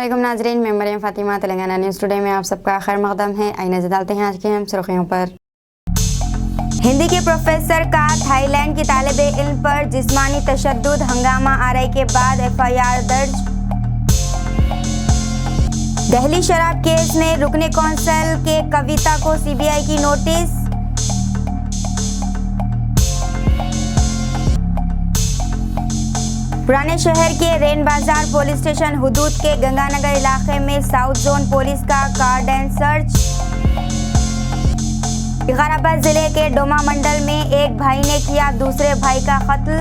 वालेकुम नाजरीन, मैं मरियम फातिमा तेलंगाना न्यूज़ टुडे में आप सबका खैर मकदम है। आइए नजर डालते हैं आज की हम सुर्खियों पर। हिंदी के प्रोफेसर का थाईलैंड की तालिबे इल्म पर जिस्मानी तशद्दुद, हंगामा आरआई के बाद एफआईआर दर्ज। दिल्ली शराब केस में रुकने कौंसल के कविता को सीबीआई की नोटिस। पुराने शहर के रेन बाजार पुलिस स्टेशन हुदूद के गंगानगर इलाके में साउथ जोन पुलिस का कार्डेन सर्च। विकाराबाद जिले के डोमा मंडल में एक भाई ने किया दूसरे भाई का कत्ल।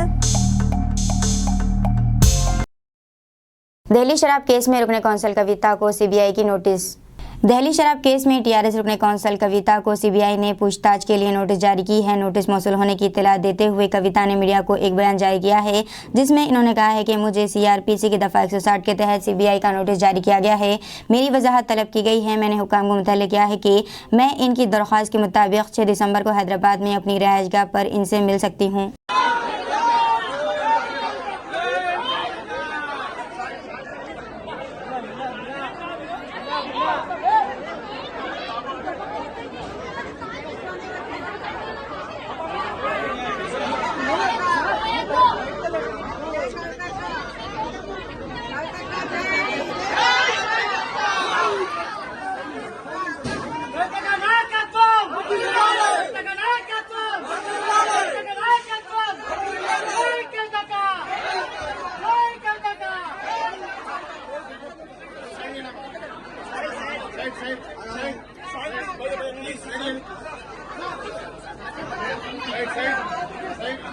दिल्ली शराब केस में रुकने कौंसल कविता को सीबीआई की नोटिस। दिल्ली शराब केस में टीआरएस रुकने कौंसल कविता को सीबीआई ने पूछताछ के लिए नोटिस जारी की है। नोटिस मौसूल होने की इत्तला देते हुए कविता ने मीडिया को एक बयान जारी किया है, जिसमें इन्होंने कहा है कि मुझे सीआरपीसी की दफ़ा 160 के तहत सीबीआई का नोटिस जारी किया गया है। मेरी वजाहत तलब की गई है। मैंने हुक्काम को मुतल्लिक़ किया है कि मैं इनकी दरख्वास्त के मुताबिक 6 दिसंबर को हैदराबाद में अपनी रिहाइशगाह पर इनसे मिल सकती हूँ।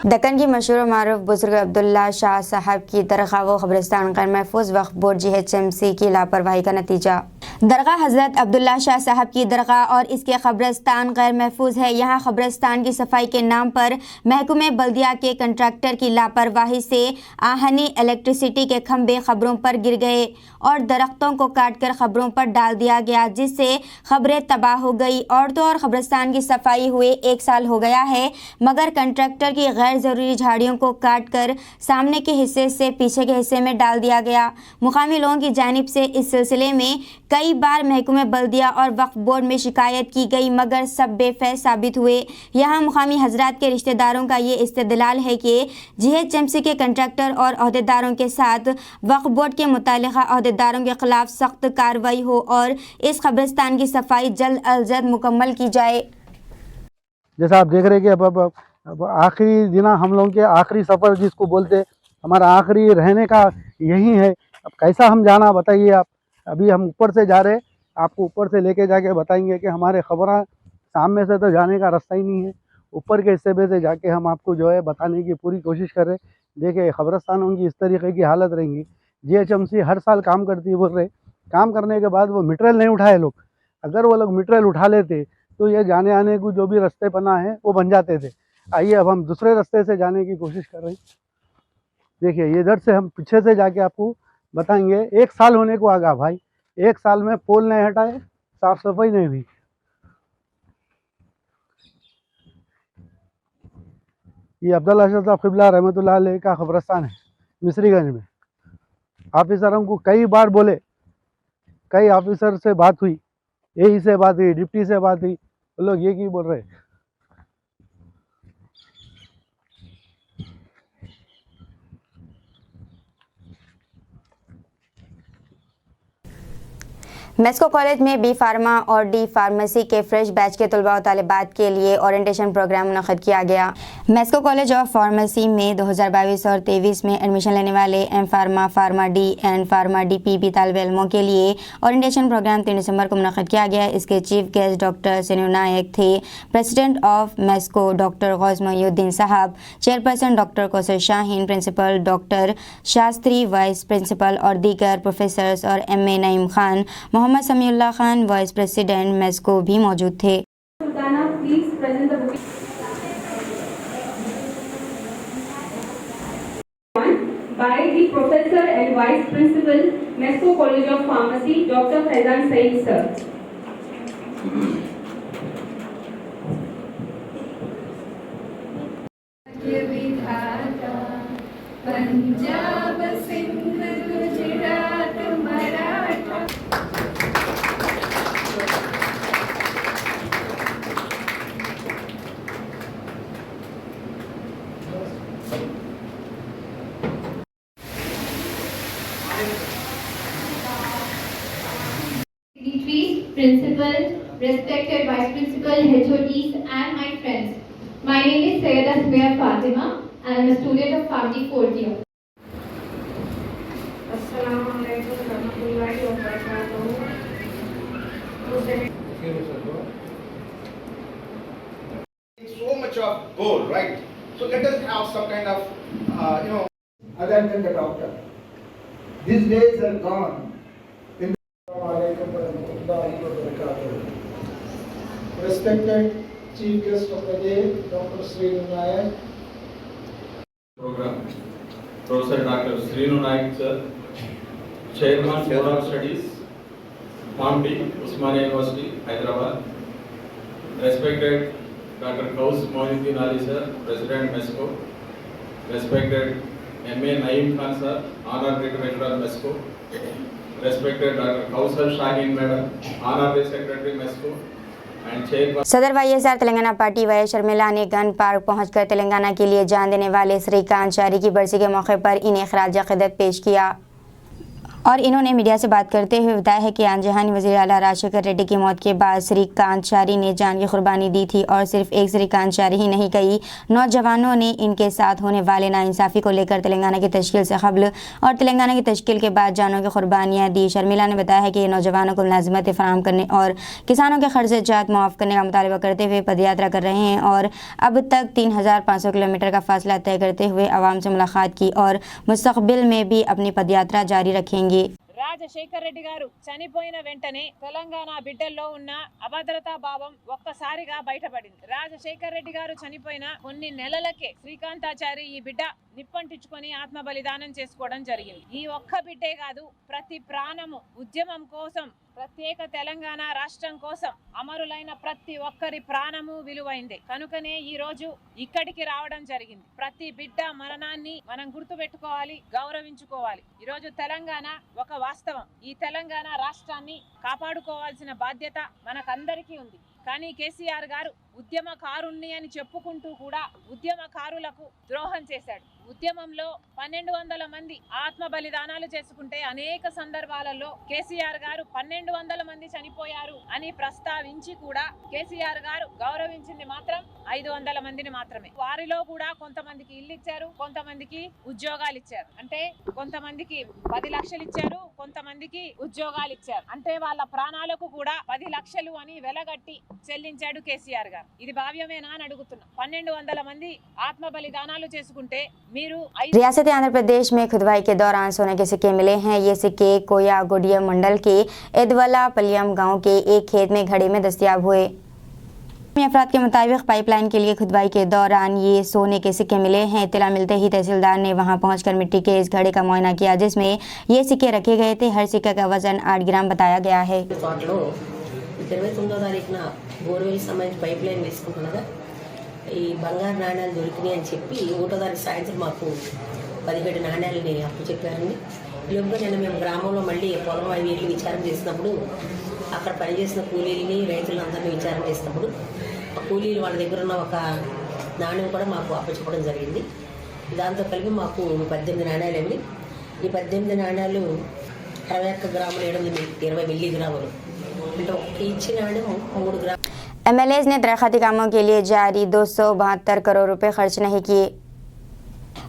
दक्कन की मशहूर मारूफ बुजुर्ग अब्दुल्ला शाह साहब की दरगाह व क़ब्रिस्तान गैर महफूज वक्फ बोर्ड जीएचएमसी की लापरवाही का नतीजा। दरगाह हज़रत अब्दुल्ला शाह साहब की दरगाह और इसके क़ब्रिस्तान गैर महफूज है। यहाँ क़ब्रिस्तान की सफाई के नाम पर महकमे बल्दिया के कंट्रैक्टर की लापरवाही से आहनी इलेक्ट्रिसिटी के खंभे ख़बरों पर गिर गए और दरख्तों को काट कर ख़बरों पर डाल दिया गया, जिससे ख़बरें तबाह हो गई। औरतों और क़ब्रिस्तान की सफाई हुए 1 साल हो गया है, मगर कंट्रैक्टर की गैर ज़रूरी झाड़ियों को काट कर सामने के हिस्से से पीछे के हिस्से में डाल दिया गया। मुकामी लोगों की जानिब से इस सिलसिले में कई बार महकमे बल्दिया और वक्फ बोर्ड में शिकायत की गई, मगर सब बेफैल साबित हुए। यहाँ मुकामी हजरात के रिश्तेदारों का ये इस्तेदलाल है कि जीएचएमसी के कंट्रैक्टर और अहदेदारों के साथ वक्फ बोर्ड के मुतालिका अहदेदारों के खिलाफ सख्त कार्रवाई हो और इस कब्रिस्तान की सफाई जल्द अज जल्द मुकम्मल की जाए। जैसा आप देख रहे हैं कि अब आखिरी दिन हम लोगों के आखिरी सफ़र जिसको बोलते, हमारा आखिरी रहने का यही है। अब कैसा हम जाना बताइए आप। अभी हम ऊपर से जा रहे हैं, आपको ऊपर से लेके जाके बताएंगे कि हमारे खबरें सामने से तो जाने का रास्ता ही नहीं है। ऊपर के हिस्से में से जाके हम आपको जो है बताने की पूरी कोशिश कर रहे हैं। देखिए कब्रिस्तानों की इस तरीके की हालत रहेंगी। जीएचएमसी हर साल काम करती है, बोल रहे काम करने के बाद वो मटेरियल नहीं उठाए लोग। अगर वो लोग मटेरियल उठा लेते तो ये जाने आने को जो भी रास्ते बना है वो बन जाते थे। आइए अब हम दूसरे रास्ते से जाने की कोशिश कर रहे हैं। देखिए ये इधर से हम पीछे से जाके आपको बताएंगे। 1 साल होने को आ गया भाई, 1 साल में पोल नहीं हटाए, साफ सफाई नहीं हुई। ये अब्दुल्ला शाह साहब क़िबला रहमतुल्लाह अलैह का क़ब्रिस्तान है मिस्रीगंज में। ऑफिसरों को कई बार बोले, कई ऑफिसर से बात हुई, यही से बात हुई, डिप्टी से बात हुई, वो लोग ये की बोल रहे हैं। मेस्को कॉलेज में बी फार्मा और डी फार्मेसी के फ्रेश बैच के तलबा और तालिबात के लिए ओरिएंटेशन प्रोग्राम मुनक़्क़िद किया गया। मेस्को कॉलेज ऑफ फार्मेसी में 2022 और 23 में एडमिशन लेने वाले M pharma, pharma D and pharma DPP तालिब इल्मों के लिए ओरिएंटेशन प्रोग्राम 3 दिसंबर को मुनक़्क़िद किया गया। इसके चीफ गेस्ट डॉक्टर सनीउ नायक थे। President of MESCO doctor Ghaus Mohiuddin sahab, chairperson doctor Kausar Shaheen, principal doctor Shastri, vice principal और दीगर प्रोफेसर्स और MA Naeem Khan, Mohammed Samiullah Khan vice president MESCO भी मौजूद थे। By the Professor and Vice Principal, Mesco College of Pharmacy, Dr. Faizan Saeed sir. Punjab Sindh Gujarat Maratha Principal, respected Vice Principal, HODs, and my friends. My name is Sayyida Sumaya Fatima, and I am a student of Family 4th year. Assalamualaikum warahmatullahi wabarakatuh. So much of goal, right? So let us have some kind of, other than the doctor. These days are gone. Respected Chief Guest of the day, Dr. Srinu Nayak. Program. Professor Dr. Srinu Nayak, sir, Chairman Board of Studies, Mamdi, Usmania University, Hyderabad. Respected Dr. Kaus Moinuddin Ali, sir, President MESCO. Respected M.A. Naeem Khan, sir, Honorary Director of MESCO. Respected Dr. Kausal Shaheen, Madam, Honorary Secretary MESCO. सदर YSR Telangana party Y Sharmila ने gun park पहुंचकर तेलंगाना के लिए जान देने वाले श्रीकांत चारी की बरसी के मौके पर इन्हें खराज अक़ीदत पेश किया और इन्होंने मीडिया से बात करते हुए बताया है कि आनजहानी वज़ीर आला राजशेखर रेड्डी की मौत के बाद श्रीकांत चारी ने जान की कुर्बानी दी थी और सिर्फ एक श्रीकांत चारी ही नहीं, कई नौजवानों ने इनके साथ होने वाले नाइंसाफ़ी को लेकर तेलंगाना की तश्कील से कबल और तेलंगाना की तश्कील के बाद जानों की कुर्बानियाँ दी। शर्मिला ने बताया है कि ये नौजवानों को मुलाज़मतें फ़राहम करने और किसानों के खर्च जात मुआफ़ करने का मुतालबा करते हुए पदयात्रा कर रहे हैं और अब तक 3500 किलोमीटर का फासला तय करते हुए आवाम से मुलाकात की और मुस्तक़बिल में भी अपनी पदयात्रा जारी रखेंगे। రాజశేఖర్ రెడ్డి గారు చనిపోయిన వెంటనే తెలంగాణ బిడ్డల్లో ఉన్న అభద్రతా భావం ఒక్కసారిగా బయటపడింది. రాజశేఖర్ రెడ్డి గారు చనిపోయిన కొన్ని నెలలకే శ్రీకాంతాచారి ఈ బిడ్డ నిప్పంటించుకొని ఆత్మ బలిదానం చేసుకోవడం జరిగింది. ఈ ఒక్క బిడ్డే కాదు, ప్రతి ప్రాణము ఉద్యమం కోసం, ప్రత్యేక తెలంగాణ రాష్ట్రం కోసం అమరులైన ప్రతి ఒక్కరి ప్రాణము విలువైందే. కనుకనే ఈ రోజు ఇక్కడికి రావడం జరిగింది. ప్రతి బిడ్డ మరణాన్ని మనం గుర్తుపెట్టుకోవాలి, గౌరవించుకోవాలి. ఈ రోజు తెలంగాణ ఒక వాస్తవం. ఈ తెలంగాణ రాష్ట్రాన్ని కాపాడుకోవాల్సిన బాధ్యత మనకందరికీ ఉంది. కానీ కేసీఆర్ గారు ఉద్యమకారుణ్ణి అని చెప్పుకుంటూ కూడా ఉద్యమకారులకు ద్రోహం చేశాడు. ఉద్యమంలో 1200 మంది ఆత్మ బలిదానాలు చేసుకుంటే అనేక సందర్భాలలో కేసీఆర్ గారు 1200 మంది చనిపోయారు అని ప్రస్తావించి కూడా కేసీఆర్ గారు గౌరవించింది మాత్రం 500 మందిని మాత్రమే. వారిలో కూడా కొంతమందికి ఇల్లు ఇచ్చారు, కొంతమందికి ఉద్యోగాలు ఇచ్చారు. అంటే కొంతమందికి 10 లక్షలు ఇచ్చారు, కొంతమందికి ఉద్యోగాలు ఇచ్చారు. అంటే వాళ్ళ ప్రాణాలకు కూడా 10 లక్షలు అని వెలగట్టి చెల్లించాడు కేసీఆర్ గారు. ఇది భావ్యమేనా అని అడుగుతున్నా. 1200 మంది ఆత్మ బలిదానాలు చేసుకుంటే रियासत आंध्र प्रदेश में खुदवाई के दौरान सोने के सिक्के मिले हैं। ये सिक्के कोयागुडियम मंडल के एदवला पलियम गांव के एक खेत में घड़े में दस्तयाब हुए। अफराद के मुताबिक पाइपलाइन के लिए खुदवाई के दौरान ये सोने के सिक्के मिले हैं। इत्तला मिलते ही तहसीलदार ने वहां पहुंचकर मिट्टी के इस घड़े का मुआयना किया जिसमें ये सिक्के रखे गए थे। हर सिक्के का वजन 8 ग्राम बताया गया है। 29వ తారీఖున బోర్వెల్ సంబంధించి పైప్ లైన్ వేసుకుంటున్నాగా ఈ బంగారు నాణ్యాలు దొరికినాయి అని చెప్పి 1వ తారీఖు సాయంత్రం మాకు 17 నాణ్యాలని అప్పు చెప్పారండి. లోపుగా నేను మేము గ్రామంలో మళ్ళీ పొలం అవి వీళ్ళు విచారణ చేసినప్పుడు అక్కడ పనిచేసిన కూలీలని రైతులందరినీ విచారణ చేసినప్పుడు ఆ కూలీలు వాళ్ళ దగ్గర ఉన్న ఒక నాణ్యం కూడా మాకు అప్పచెప్పడం జరిగింది. దాంతో కలిపి మాకు 18 నాణ్యాలు అండి. ఈ 18 నాణ్యాలు 21 గ్రాములు 20 మిల్లీగ్రాములు అంటే ఇచ్చిన నాణ్యం 3 గ్రాములు. एमएलए ने तरक्याती कामों के लिए जारी 272 करोड़ रुपए खर्च नहीं किए।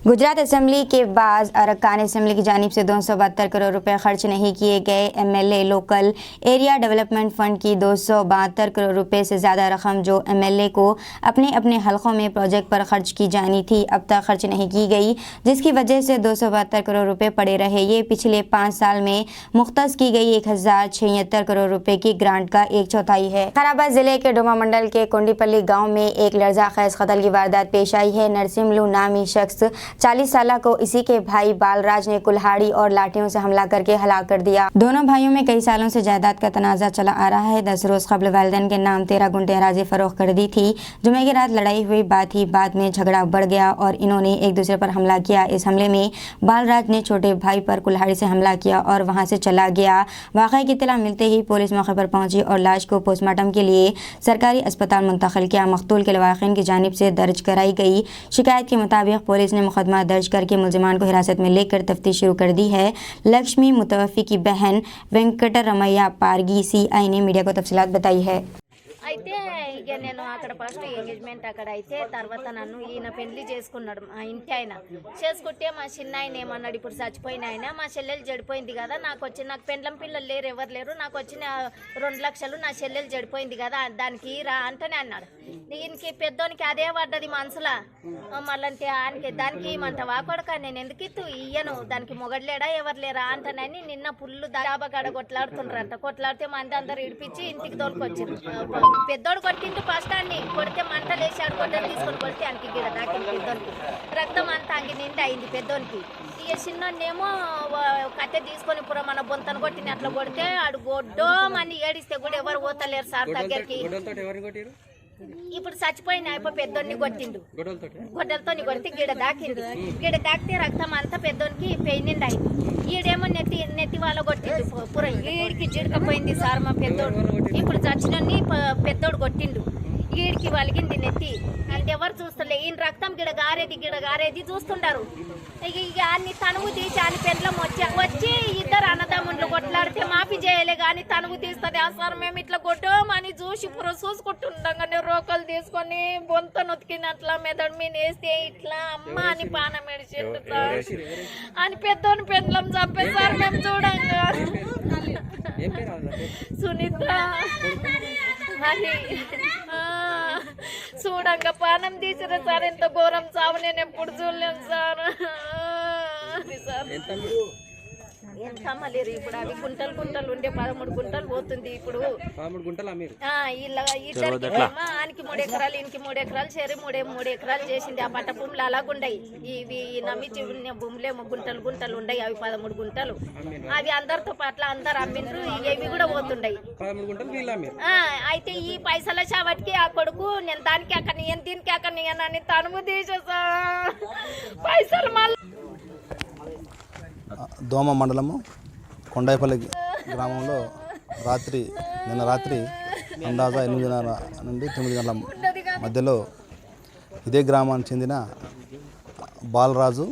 गुजरात असेंबली के बाद अरकान असेंबली की जानिब से 272 करोड़ रुपए खर्च नहीं किए गए। MLA local area development fund की 272 करोड़ रुपए से ज़्यादा रकम जो एमएलए को अपने अपने हलकों में प्रोजेक्ट पर खर्च की जानी थी अब तक खर्च नहीं की गई, जिसकी वजह से 272 करोड़ रुपए पड़े रहे। ये पिछले 5 साल में मुख्तस की गई 1076 करोड़ रुपए की ग्रांट का 1/4 है। खैराबाद जिले के डोमा मंडल के कोंडीपल्ली गाँव में एक लर्ज़ाखेज़ कत्ल की वारदात पेश आई है। नरसिम्लू नामी शख्स 40 साल को इसी के भाई बालराज ने कुल्हाड़ी और लाठियों से हमला करके हलाक कर दिया। दोनों भाइयों में कई सालों से जायदाद का तनाज़ा चला आ रहा है। 10 रोज़ कबल वालिदैन के नाम 13 गुंठे अराज़ी फरोख्त कर दी थी। जुमे की रात लड़ाई हुई बात ही बात में झगड़ा बढ़ गया और इन्होंने एक दूसरे पर हमला किया। इस हमले में बालराज ने छोटे भाई पर कुल्हाड़ी से हमला किया और वहां से चला गया। वाक़े की इत्तला मिलते ही पुलिस मौके पर पहुंची और लाश को पोस्टमार्टम के लिए सरकारी अस्पताल मुंतकिल किया। मक़तूल के लवाक़िन की जानिब से दर्ज कराई गई शिकायत के मुताबिक पुलिस ने मुकदमा दर्ज करके मुलजिमान को हिरासत में लेकर तफ्तीश शुरू कर दी है। लक्ष्मी मुतवफ़ी की बहन वेंकटरमయ్య पारगी सीआई ने मीडिया को तफसीलात बताई है। అయితే ఇక నేను అక్కడ ఫస్ట్ ఎంగేజ్మెంట్ అక్కడ అయితే తర్వాత నన్ను ఈయన పెళ్లి చేసుకున్నాడు మా ఇంటి ఆయన చేసుకుంటే మా చిన్న ఆయన ఏమన్నాడు ఇప్పుడు చచ్చిపోయిన ఆయన మా చెల్లెలు చెడిపోయింది కదా నాకు పెండ్లం పిల్లలు లేరు ఎవరు లేరు నాకు వచ్చిన 2 లక్షలు నా చెల్లెలు చెడిపోయింది కదా దానికి రా అంటనే అన్నాడు దీనికి పెద్దోనికి అదే పడ్డది మనసులా మళ్ళంటే ఆయనకి దానికి ఇమ్మంటావా కొడక నేను ఎందుకు ఇయ్యను దానికి మొగడలేడా ఎవరు లేరా అంటనని నిన్న పుల్లు దాబా కాడ కొట్లాడుతుండ్రంట కొట్లాడితే మంది అందరు ఇడిపించి ఇంటికి తోలుకొచ్చారు పెద్దోడు కొట్టిండు ఫస్ట్ అన్ని కొడితే మంట లేచాడు కొట్టలు తీసుకొని కొడితే ఆయనకి గిడ దాకింది పెద్దోనికి రక్తం అంతా అంగి నిండి అయింది పెద్దోనికి ఇక చిన్నోన్నేమో కట్టె తీసుకొని ఇప్పుడు మన బొంతను కొట్టిన అట్లా కొడితే ఆడు గొడ్డో మని ఏడిస్తే కూడా ఎవరు పోతలేరు సార్ దగ్గరికి ఇప్పుడు చచ్చిపోయిన అయిపో పెద్దోన్ని కొట్టిండు గొడ్డలతో కొడితే గిడ దాకితే రక్తం అంతా పెద్దోనికి పెయిన్ అయింది ఈడేమో నెత్తి వాళ్ళ కొట్టిండు పుర ఈడికి జిడకపోయింది సార్ మా పెద్దోడు ఇప్పుడు చచ్చినోన్ని పెద్దోడు కొట్టిండు ఈడికి వలిగింది నెత్తి అంటే ఎవరు చూస్తలే ఈయన రక్తం గిడ గారేది చూస్తుంటారు ఇక అన్ని తనువు తీసి అని పెండ్లం వచ్చి ఇద్దరు అన్నదమ్ముళ్ళు కొట్లాడితే మాఫీ చేయలే కానీ తనువు తీస్తుంది ఆ సార్ మేము ఇట్లా కొట్టమని చూసి చూసుకుంటుండగానే రోకలు తీసుకొని బొంత నొతికినట్లా మెదడు మీద వేస్తే ఇట్లా అమ్మ అని పానం ఎడిచిండు సార్ అని పెద్దోని పెండ్లం చంపే సార్ మేము చూడంగా సునీత అది చూడంగా పానం తీసిన సార్ ఎంత ఘోరం సాగు నేను ఎప్పుడు చూడలేను సార్ ఎంత అమ్మలేరు ఇప్పుడు అవి గుంటలు ఉండే 13 గుంటలు పోతుంది ఇప్పుడు ఇద్దరికి ఆనికి 3 ఎకరాలు ఈయనకి 3 ఎకరాలు చేరి 3 ఎకరాలు చేసింది ఆ పట్ట భూములు అలాగుండయి ఇవి నమ్మించి భూములేమో గుంటలు ఉండయి అవి 13 గుంటలు అవి అందరితో పాటు అందరు అమ్మిండ్రు ఇవి కూడా పోతుండయి అయితే ఈ పైసల చావటికి ఆ కొడుకు నేను దానికి అక్కడ దీనికి అక్కడ అని తనుము తీసేసా పైసలు మళ్ళీ దోమ మండలము కొండాయిపల్లి గ్రామంలో నిన్న రాత్రి అందాజా 8:30 నుండి 9 గంటల మధ్యలో ఇదే గ్రామానికి చెందిన బాలరాజు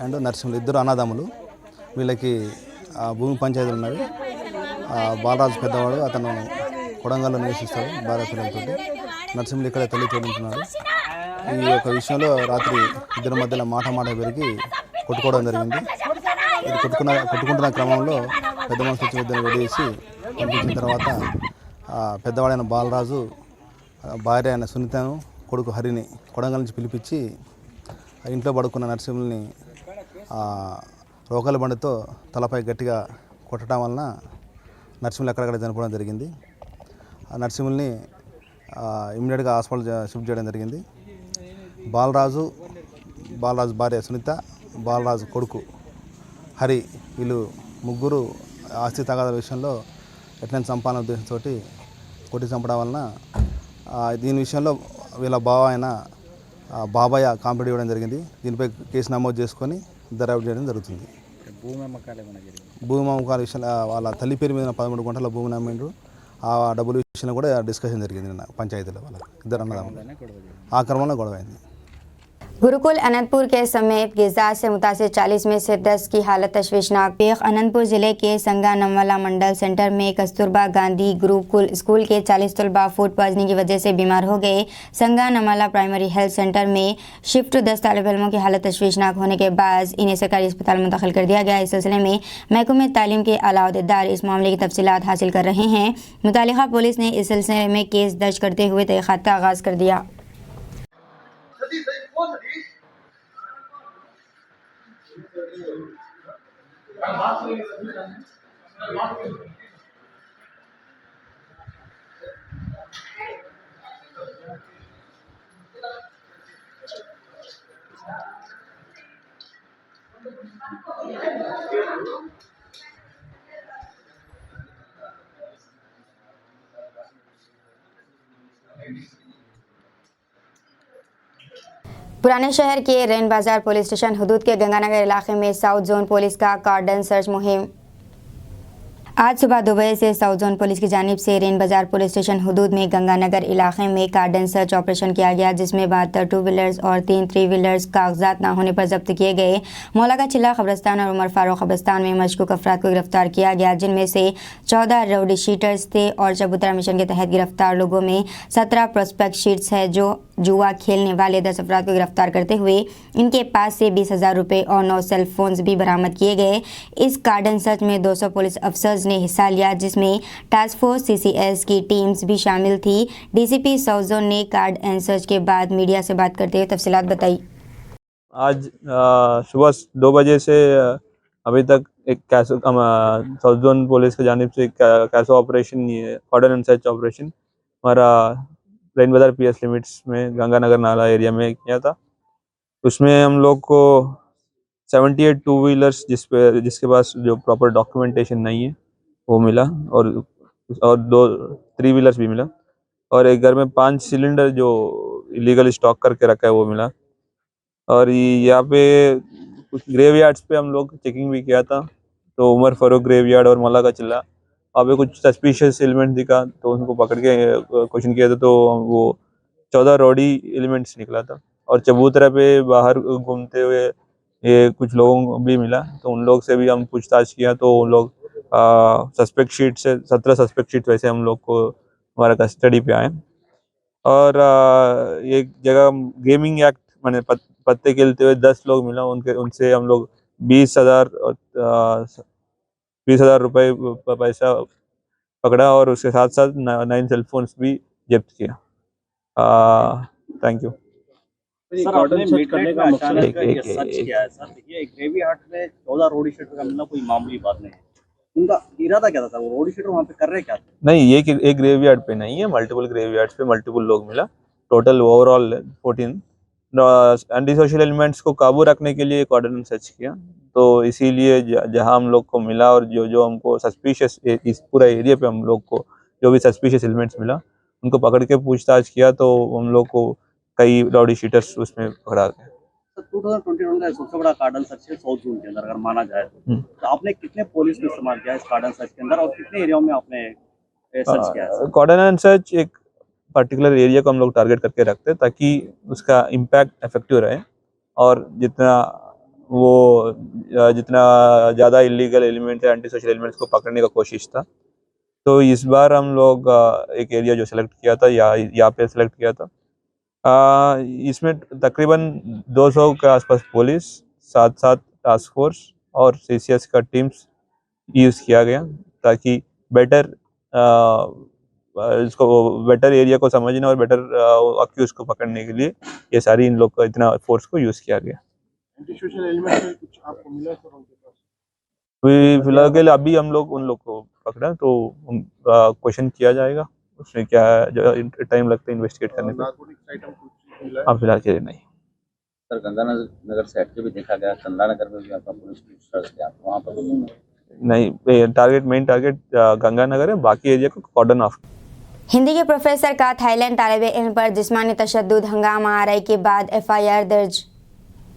అండ్ నరసింహులు ఇద్దరు అన్నదమ్ములు వీళ్ళకి భూమి పంచాయతీలు ఉన్నవి. బాలరాజు పెద్దవాడు అతను కొడంగల్లో నివసిస్తాడు భార్య పిల్లలతో. నరసింహులు ఇక్కడ తల్లి తోడుంటున్నాడు. ఈ యొక్క విషయంలో రాత్రి ఇద్దరి మధ్యలో మాట పెరిగి కొట్టుకోవడం జరిగింది. ఇది కొట్టుకుంటున్న క్రమంలో పెద్ద మనిషి వచ్చి ఇద్దరు వెడేసి పంపించిన తర్వాత పెద్దవాడైన బాలరాజు భార్య అయిన సునీతను కొడుకు హరిని కొడంగల్ నుంచి పిలిపించి ఇంట్లో పడుకున్న నరసింహుల్ని రోకల బండితో తలపై గట్టిగా కొట్టడం వలన నరసింహులు ఎక్కడెక్కడ చనిపోవడం జరిగింది. ఆ నరసింహుల్ని ఇమ్మీడియట్గా హాస్పిటల్ షిఫ్ట్ చేయడం జరిగింది. బాలరాజు భార్య సునీత, బాలరాజు కొడుకు హరి వీళ్ళు ముగ్గురు ఆస్తి తగాదాల విషయంలో ఎట్లయినా చంపాలనే ఉద్దేశంతో కొట్టి చంపడం వలన దీని విషయంలో వీళ్ళ బావ అయిన బాబాయ్ కంప్లైంట్ ఇవ్వడం జరిగింది. దీనిపై కేసు నమోదు చేసుకొని దర్యాప్తు చేయడం జరుగుతుంది. భూమి అమ్మకాల విషయంలో వాళ్ళ తల్లి పేరు మీద 13 గుంటల భూమిని అమ్మిండ్రు. ఆ డబ్బుల విషయంలో కూడా డిస్కషన్ జరిగింది నిన్న పంచాయతీలో. వాళ్ళ ఇద్దరు అన్నదమ్ములు ఆ క్రమంలో గొడవైంది. गुरुकुल अनंतपुर के समेत गिजा से मुतासिर 40 में से 10 की हालत तशवीशनाक। अनंतपुर जिले के संगानमवाला मंडल सेंटर में कस्तूरबा गांधी गुरुकुल स्कूल के 40 तलबा फूड पॉइजनिंग की वजह से बीमार हो गए। संगानमवाला प्राइमरी हेल्थ सेंटर में शिफ्ट 10 तालिब इल्मों की हालत तशवीशनाक होने के बाद इन्हें सरकारी अस्पताल मुंतकिल कर दिया गया। इस सिलसिले में महकमे तालीम के आला अहदेदार इस मामले की तफसीलात हासिल कर रहे हैं। मुतालिका पुलिस ने इस सिलसिले में केस दर्ज करते हुए तहक़ीक़ात का आगाज़ कर दिया। पुराने शहर के रैन बाजार पुलिस स्टेशन हदूद के गंगानगर इलाके में साउथ जोन पुलिस का कार्डन सर्च मुहिम आज सुबह 2 बजे से साउथ जोन पुलिस की जानिब से रेन बाजार पुलिस स्टेशन हदूद में गंगानगर इलाके में कार्डन सर्च ऑपरेशन किया गया, जिसमें 72 टू व्हीलर्स और 3 थ्री व्हीलर्स कागजात ना होने पर जब्त किए गए। मौला का चिल्ला कब्रस्तान और उमर फारूक कब्रस्तान में मशकूक अफराद को गिरफ्तार किया गया, जिनमें से 14 राउडी शीटर्स थे और चबूतरा मिशन के तहत गिरफ्तार लोगों में 17 प्रोस्पेक्ट शीट्स है, जो जुआ खेलने वाले 10 अफराद को गिरफ्तार करते हुए इनके पास से 20,000 रुपये और 9 सेल फोन्स भी बरामद किए गए। इस कार्डन सर्च में 200 पुलिस अफसर्स ने हिस्सा लिया, जिसमें टास्क फोर्स CCS की टीम्स भी शामिल थी। DCP साउथ जोन ने कार्ड एंड सर्च के बाद मीडिया से बात करते हुए तफसीलात बताई। आज सुबह 2 बजे से अभी तक एक कैसो साउथ जोन पुलिस की जानिब से कैसो ऑपरेशन, कार्डन एंड सर्च ऑपरेशन हमारा रेन बाजार PS लिमिट्स में गंगानगर नाला एरिया में किया था। उसमें हम लोग को 78 टू व्हीलर्स जिसके पास जो प्रॉपर डॉक्यूमेंटेशन नहीं है वो मिला, और 2 3 व्हीलर्स भी मिला, और एक घर में 5 सिलेंडर जो इलीगल स्टॉक करके रखा है वो मिला। और यहाँ पे कुछ ग्रेवयार्ड्स पे हम लोग चेकिंग भी किया था, तो उमर फारूक ग्रेवयार्ड और मौला का चिल्ला वहाँ पे कुछ सस्पिशियस एलिमेंट दिखा, तो उनको पकड़ के क्वेश्चन किया था, तो वो 14 रॉडी एलिमेंट्स निकला था। और चबूतरा पे बाहर घूमते हुए ये कुछ लोगों भी मिला, तो उन लोग से भी हम पूछताछ किया, तो उन लोग सस्पेक्ट शीट से 17 सस्पेक्ट शीट वैसे हम लोग को हमारा कस्टडी पे आए। और एक जगह गेमिंग एक्ट मैंने पत्ते खेलते हुए 10 लोग मिला, उनसे हम लोग 20,000 रुपये पैसा पकड़ा, और उसके साथ साथ 9 सेलफोन्स भी जब्त किया। Thank you sir. आपने मीट करने का मकसद ये सच क्या है सर? देखिए, एक ग्रेवयार्ड में 14 रोडी शीटर का मिलना कोई मामूली बात नहीं है। उनका इरादा क्या था? वो रोडी शीटर वहाँ पे कर रहे क्या थे? नहीं, ये एक ग्रेवयार्ड पे नहीं है, मल्टीपल ग्रेवयार्ड्स पे मल्टीपल लोग मिला। Total overall 14 anti social elements को काबू रखने के लिए कार्डन सर्च किया, तो इसीलिए जहां हम लोग को मिला और जो हमको सस्पिशियस, इस पूरा एरिया पे हम लोग को जो भी सस्पिशियस एलिमेंट्स मिला उनको पकड़ के पूछताछ किया, तो हम लोग को कई राउडी शीटर्स उसमें पकड़ा गया। 2021 का सबसे बड़ा कार्डन सर्च है साउथ जोन के अंदर अगर माना जाए तो आपने कितने पुलिस को इस्तेमाल किया इस कार्डन सर्च के अंदर, और कितने एरिया में आपने सर्च किया है? कार्डन एंड सर्च एक पर्टिकुलर एरिया को हम लोग टारगेट करके रखते हैं ताकि उसका इम्पैक्ट इफेक्टिव रहे, और जितना ज़्यादा इलीगल एलिमेंट या एंटी सोशल एलिमेंट्स को पकड़ने का कोशिश था। तो इस बार हम लोग एक एरिया जो सेलेक्ट किया था यहाँ पे सेलेक्ट किया था, इसमें तकरीबन 200 के आसपास पुलिस, साथ टास्क फोर्स और CCS का टीम्स यूज़ किया गया, ताकि बेटर एरिया को समझने और बेटर अक्यूज को पकड़ने के लिए ये सारी इन लोग का इतना फोर्स को यूज़ किया गया। एंटी-सोशल एलिमेंट में कुछ आपको मिला सर उनके पास? फिलहाल अभी हम लोग उन लोग को पकड़ा, तो क्वेश्चन किया जाएगा, उसमें क्या टाइम लगता है इन्वेस्टिगेट करने में। हाँ, फिलहाल के लिए नहीं सर। गंगानगर साइड के भी देखा गया, चंदानगर में भी आपका पुलिस सर्च किया, वहाँ पर नहीं। मेन टारगेट गंगानगर है, बाकी एरिया को कॉर्डन ऑफ। हिंदी के प्रोफेसर का थाईलैंड तालिबे इल्म पर जिस्मानी तशद्दुद हंगामा आरई के बाद FIR दर्ज।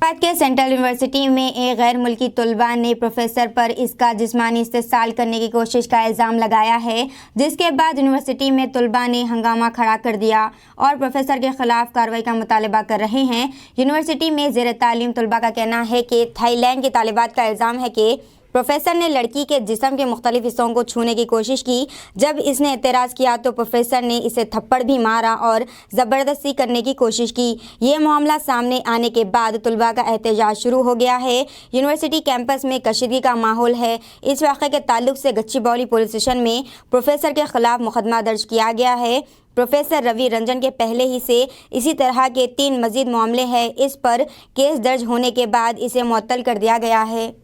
हैदराबाद के सेंट्रल यूनिवर्सिटी में एक गैर मुल्की तलबा ने प्रोफेसर पर इसका जिस्मानी इस्तेसाल करने की कोशिश का इल्ज़ाम लगाया है, जिसके बाद यूनिवर्सिटी में तलबा ने हंगामा खड़ा कर दिया और प्रोफेसर के खिलाफ कार्रवाई का मुतालबा कर रहे हैं। यूनिवर्सिटी में ज़ेर तालीम तलबा का कहना है कि थाईलैंड की तालिबात का इल्ज़ाम है कि प्रोफेसर ने लड़की के जिस्म के मुख्तलिफ हिस्सों को छूने की कोशिश की। जब इसने एतराज़ किया तो प्रोफेसर ने इसे थप्पड़ भी मारा और ज़बरदस्ती करने की कोशिश की। ये मामला सामने आने के बाद तलबा का एहतजाज शुरू हो गया है। यूनिवर्सिटी कैंपस में कशीदगी का माहौल है। इस वाक़े के ताल्लुक से गच्चीबौली पुलिस स्टेशन में प्रोफेसर के ख़िलाफ़ मुकदमा दर्ज किया गया है। प्रोफेसर रवि रंजन के पहले ही से इसी तरह के 3 मज़ीद मामले हैं। इस पर केस दर्ज होने के बाद इसे मुअत्तल कर दिया गया है।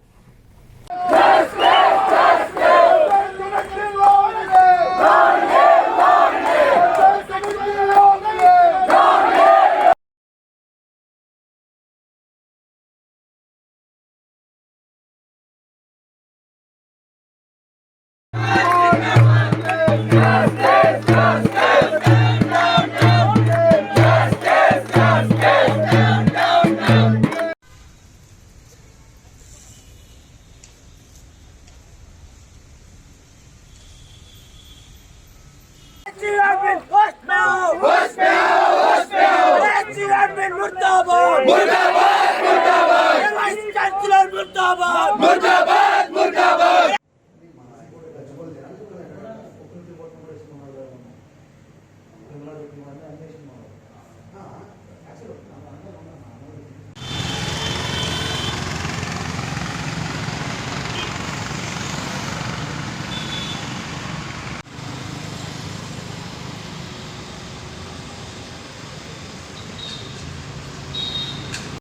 मुर्दाबाद मुर्दाबाद मुर्दाबाद वाइस चांसलर मुर्दाबाद मुर्दाबाद मुर्दाबाद।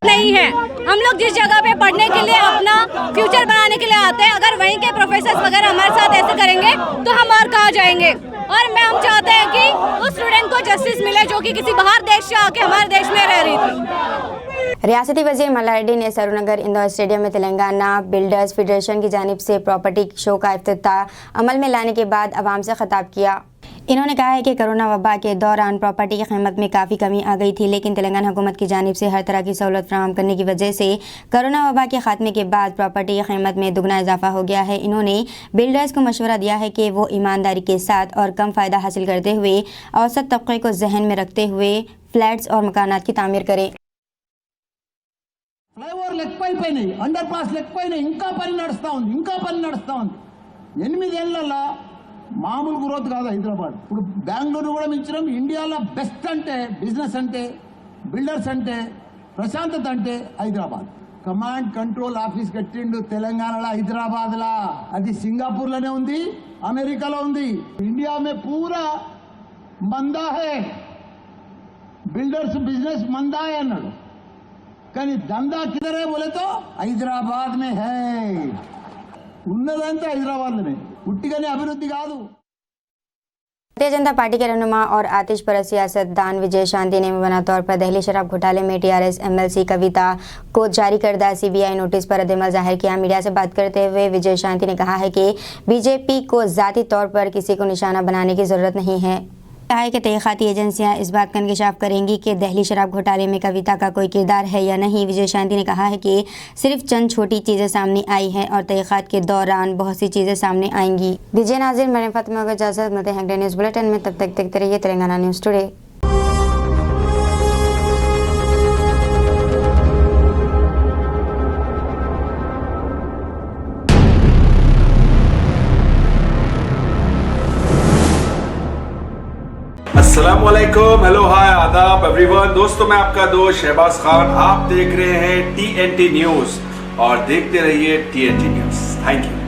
नहीं है, हम लोग जिस जगह पे पढ़ने के लिए अपना फ्यूचर बनाने के लिए आते हैं, अगर वहीं के प्रोफेसर्स वगैरह हमारे साथ ऐसे करेंगे तो हम और कहाँ जाएंगे। और हम चाहते हैं कि उस स्टूडेंट को जस्टिस मिले जो कि किसी बाहर देश से आके हमारे देश में रह रही थी। रियासती वज़ीर मल्लारेड्डी ने सरूनगर इंदौर स्टेडियम में तेलंगाना बिल्डर्स फेडरेशन की जानिब से प्रॉपर्टी शो का इफ्तिताह अमल में लाने के बाद आवाम से खिताब किया। इन्होंने कहा है कि कोरोना वबा के दौरान प्रॉपर्टी की कीमत में काफ़ी कमी आ गई थी, लेकिन तेलंगाना हुकूमत की जानिब से हर तरह की सहूलत फराहम करने की वजह से कोरोना वबा के खात्मे के बाद प्रॉपर्टी की कीमत में दुगना इजाफा हो गया है। इन्होंने बिल्डर्स को मशवरा दिया है कि वो ईमानदारी के साथ और कम फ़ायदा हासिल करते हुए औसत तबके को जहन में रखते हुए फ्लैट्स और मकानात की तामीर करें। ఫ్లైఓవర్ లెక్కిపోయినాయి, అండర్ పాస్ లెక్కిపోయినాయి, ఇంకా పని నడుస్తూ ఉంది. 8 ఏళ్లలో మామూలు గ్రోత్ కాదు హైదరాబాద్. ఇప్పుడు బెంగళూరు కూడా మించినాం. ఇండియాలో బెస్ట్ అంటే బిజినెస్ అంటే బిల్డర్స్ అంటే ప్రశాంతత అంటే హైదరాబాద్. కమాండ్ కంట్రోల్ ఆఫీస్ కట్టిండు తెలంగాణలో, హైదరాబాద్లో. అది సింగపూర్లోనే ఉంది, అమెరికాలో ఉంది. ఇండియా మే పూరా మందా హై, బిల్డర్స్ బిజినెస్ మందా హై అన్నాడు. కానీ దందా కిదరే బోలే తో హైదరాబాద్ మే హై. ఉన్నదంతా హైదరాబాద్లోనే, ఉట్టిగానే అభివృద్ధి కాదు. भारतीय जनता पार्टी के रहनुमा और आतिश परस्त सियासतदान विजय शांति ने मुबैना तौर पर दहली शराब घोटाले में टीआरएस एमएलसी कविता को जारी करदा सीबीआई नोटिस पर रद्द-ए-अमल जाहिर किया। मीडिया से बात करते हुए विजय शांति ने कहा है कि बीजेपी को ज़ाती तौर पर किसी को निशाना बनाने की ज़रूरत नहीं है। कहा है कि तहक़ीक़ाती एजेंसियां इस बात का इंकशाफ करेंगी कि दहली शराब घोटाले में कविता का कोई किरदार है या नहीं। विजय शांति ने कहा है कि सिर्फ चंद छोटी चीज़ें सामने आई हैं और तहक़ीक़ात के दौरान बहुत सी चीज़ें सामने आएंगी। विजय नाज़िर मरियम फातिमा को इजाज़त, मिलते हैं अगले न्यूज़ बुलेटिन में। तब तक देखते रहिए तेलंगाना न्यूज़ टुडे। अस्सलामुअलैकुम, हेलो, हाय, आदाब एवरीवन। दोस्तों, मैं आपका दोस्त शहबाज खान। आप देख रहे हैं TNT न्यूज़ और देखते रहिए TNT न्यूज़। Thank you.